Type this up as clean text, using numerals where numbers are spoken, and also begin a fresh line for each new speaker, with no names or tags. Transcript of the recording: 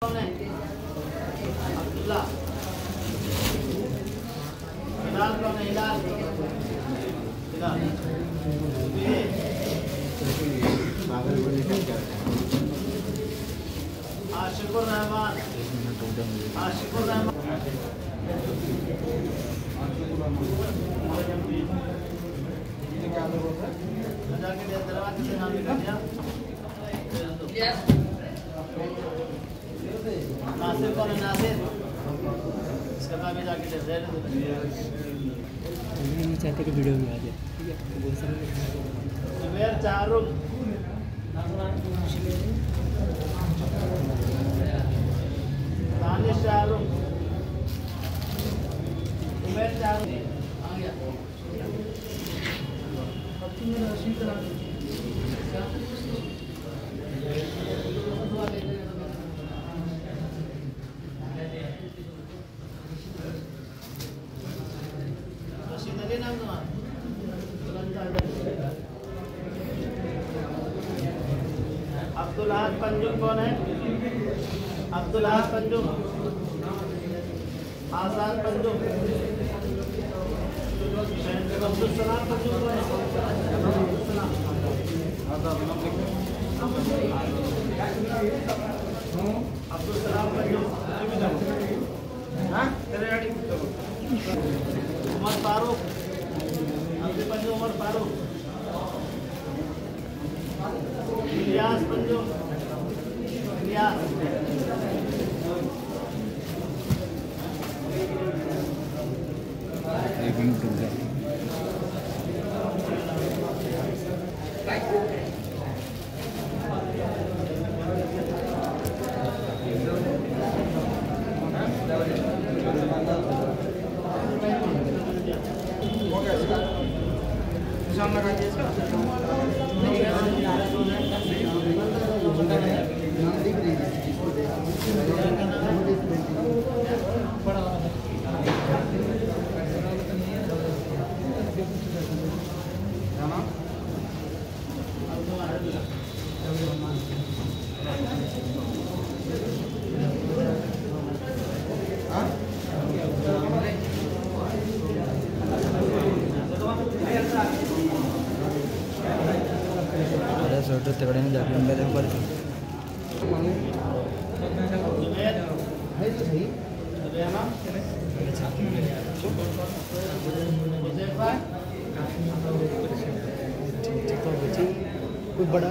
अब्दुल्ला हिलाल कौन है? हिलाल आशिकुर रहमान जाके दरवाजे से नाम लिखा दिया। नासिर कौन है? नासिर इसका नाम भी जाके दे नहीं चाहते कि वीडियो में आ जाए। ठीक है बहुत सारे जुबैर चारुल दानिश चारुल जुबैर चारुल आ गया। अब्दुल अहद पंजुम कौन है? अब्दुल अहद पंजुम, आजाद पंजुम, अब्दुल सलाम पंजुम कौन है? अब्दुल सलाम पंजुम, उमर फारूक, अब्दुल पंजुम उमर फारूक, इलियास पंजुम, इलियास एक मिनट रुक जा। निशान लगा दिया इसका। सोटो तगड़े में जाके मेरे ऊपर कोई बड़ा